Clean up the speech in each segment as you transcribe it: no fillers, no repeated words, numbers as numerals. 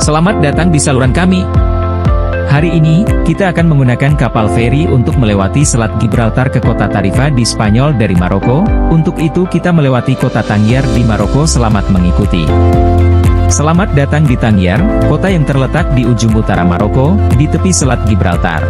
Selamat datang di saluran kami. Hari ini, kita akan menggunakan kapal feri untuk melewati Selat Gibraltar ke kota Tarifa di Spanyol dari Maroko. Untuk itu kita melewati kota Tangier di Maroko. Selamat mengikuti. Selamat datang di Tangier, kota yang terletak di ujung utara Maroko, di tepi Selat Gibraltar.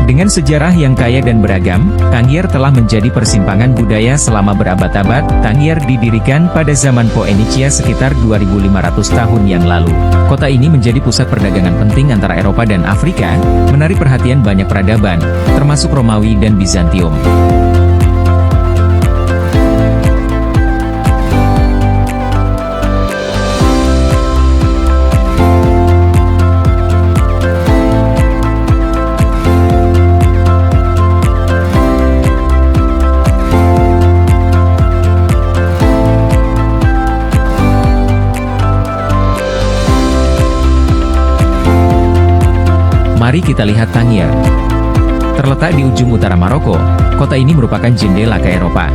Dengan sejarah yang kaya dan beragam, Tangier telah menjadi persimpangan budaya selama berabad-abad. Tangier didirikan pada zaman Phoenicia sekitar 2500 tahun yang lalu. Kota ini menjadi pusat perdagangan penting antara Eropa dan Afrika, menarik perhatian banyak peradaban, termasuk Romawi dan Bizantium. Mari kita lihat Tangier. Terletak di ujung utara Maroko, kota ini merupakan jendela ke Eropa.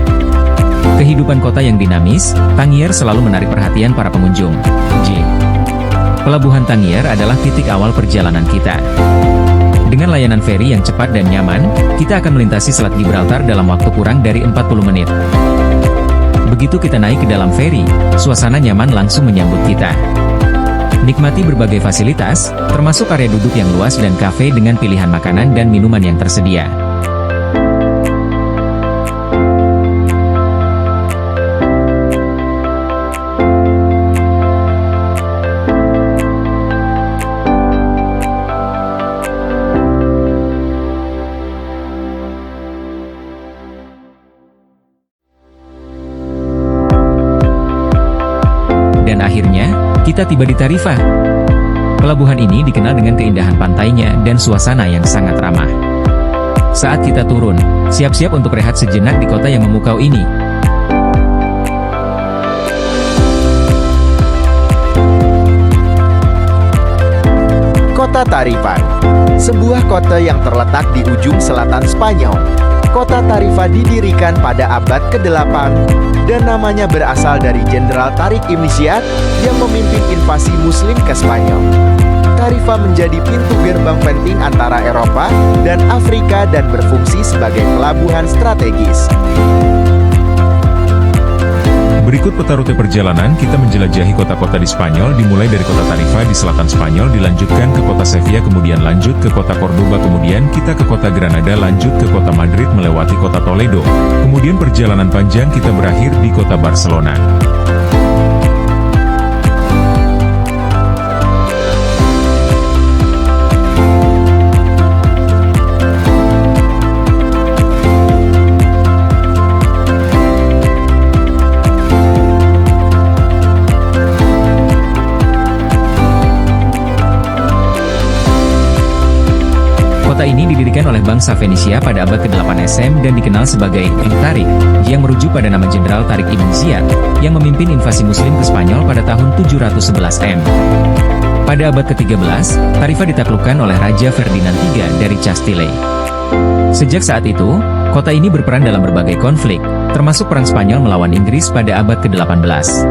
Kehidupan kota yang dinamis, Tangier selalu menarik perhatian para pengunjung. Pelabuhan Tangier adalah titik awal perjalanan kita. Dengan layanan feri yang cepat dan nyaman, kita akan melintasi Selat Gibraltar dalam waktu kurang dari 40 menit. Begitu kita naik ke dalam feri, suasana nyaman langsung menyambut kita. Nikmati berbagai fasilitas, termasuk area duduk yang luas dan kafe dengan pilihan makanan dan minuman yang tersedia. Dan akhirnya, kita tiba di Tarifa. Pelabuhan ini dikenal dengan keindahan pantainya dan suasana yang sangat ramah. Saat kita turun, siap-siap untuk rehat sejenak di kota yang memukau ini. Kota Tarifa, sebuah kota yang terletak di ujung selatan Spanyol. Kota Tarifa didirikan pada abad ke-8 dan namanya berasal dari Jenderal Tariq Ibn Ziyad yang memimpin invasi Muslim ke Spanyol. Tarifa menjadi pintu gerbang penting antara Eropa dan Afrika dan berfungsi sebagai pelabuhan strategis. Berikut peta rute perjalanan kita menjelajahi kota-kota di Spanyol, dimulai dari kota Tarifa di selatan Spanyol, dilanjutkan ke kota Sevilla, kemudian lanjut ke kota Cordoba, kemudian kita ke kota Granada, lanjut ke kota Madrid melewati kota Toledo. Kemudian perjalanan panjang kita berakhir di kota Barcelona. Kota ini didirikan oleh bangsa Venesia pada abad ke-8 SM dan dikenal sebagai Tariq, yang merujuk pada nama Jenderal Tariq Ibn Ziyad, yang memimpin invasi Muslim ke Spanyol pada tahun 711 M. Pada abad ke-13, Tarifa ditaklukkan oleh Raja Ferdinand III dari Castile. Sejak saat itu, kota ini berperan dalam berbagai konflik, termasuk Perang Spanyol melawan Inggris pada abad ke-18.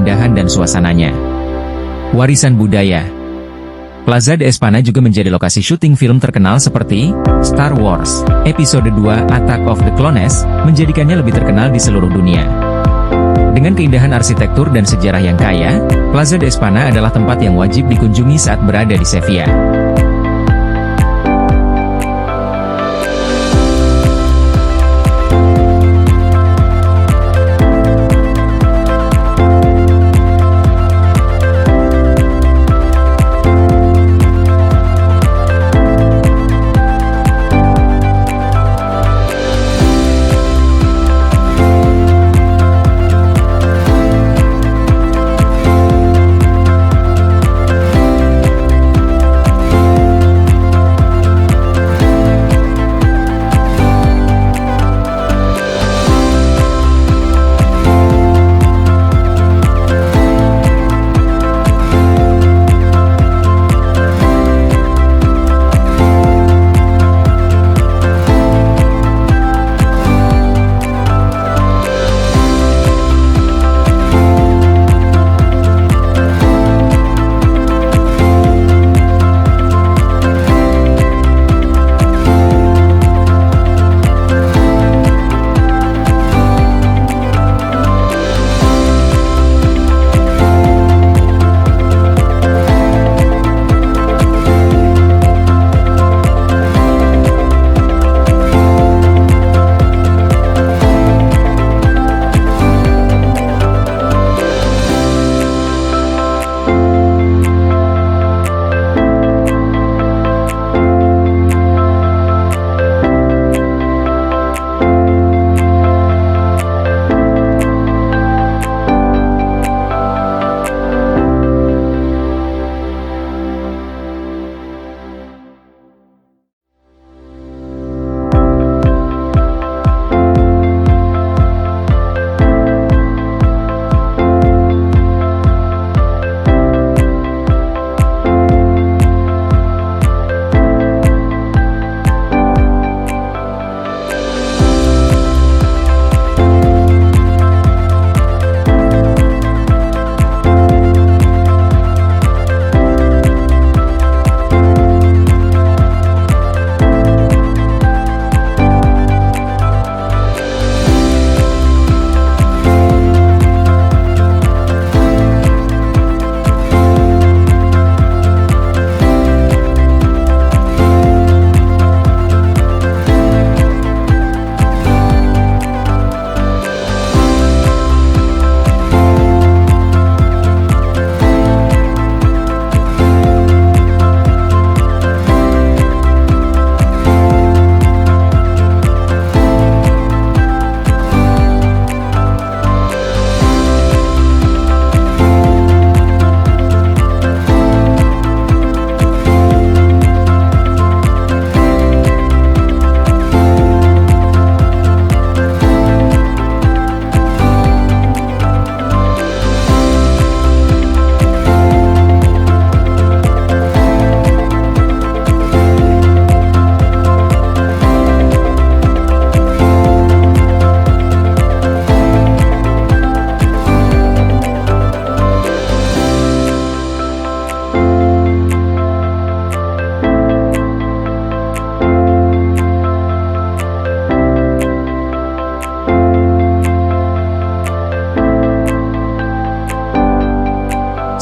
keindahan dan suasananya. Warisan budaya. Plaza de España juga menjadi lokasi syuting film terkenal seperti Star Wars Episode 2 Attack of the Clones, menjadikannya lebih terkenal di seluruh dunia. Dengan keindahan arsitektur dan sejarah yang kaya, Plaza de España adalah tempat yang wajib dikunjungi saat berada di Sevilla.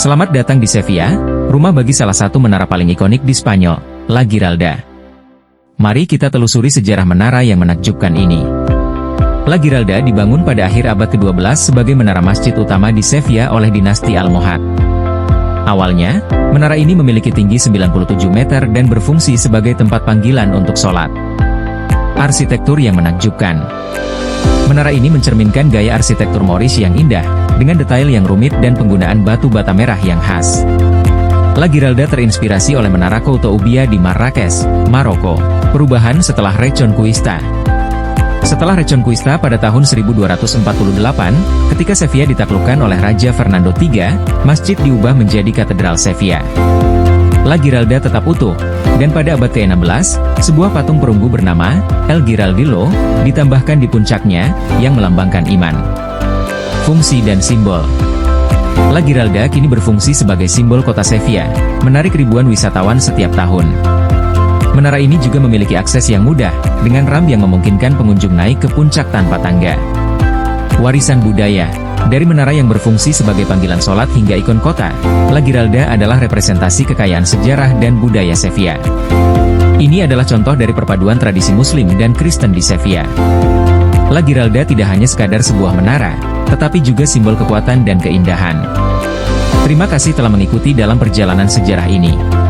Selamat datang di Sevilla, rumah bagi salah satu menara paling ikonik di Spanyol, La Giralda. Mari kita telusuri sejarah menara yang menakjubkan ini. La Giralda dibangun pada akhir abad ke-12 sebagai menara masjid utama di Sevilla oleh dinasti Almohad. Awalnya, menara ini memiliki tinggi 97 meter dan berfungsi sebagai tempat panggilan untuk sholat. Arsitektur yang menakjubkan. Menara ini mencerminkan gaya arsitektur Moorish yang indah, dengan detail yang rumit dan penggunaan batu bata merah yang khas. La Giralda terinspirasi oleh Menara Kouto Ubia di Marrakesh, Maroko. Perubahan setelah Reconquista. Setelah Reconquista pada tahun 1248, ketika Sevilla ditaklukkan oleh Raja Fernando III, masjid diubah menjadi Katedral Sevilla. La Giralda tetap utuh, dan pada abad ke-16, sebuah patung perunggu bernama El Giraldillo ditambahkan di puncaknya, yang melambangkan iman. Fungsi dan simbol. La Giralda kini berfungsi sebagai simbol kota Sevilla, menarik ribuan wisatawan setiap tahun. Menara ini juga memiliki akses yang mudah, dengan ramp yang memungkinkan pengunjung naik ke puncak tanpa tangga. Warisan budaya. Dari menara yang berfungsi sebagai panggilan sholat hingga ikon kota, La Giralda adalah representasi kekayaan sejarah dan budaya Sevilla. Ini adalah contoh dari perpaduan tradisi Muslim dan Kristen di Sevilla. La Giralda tidak hanya sekadar sebuah menara, tetapi juga simbol kekuatan dan keindahan. Terima kasih telah mengikuti dalam perjalanan sejarah ini.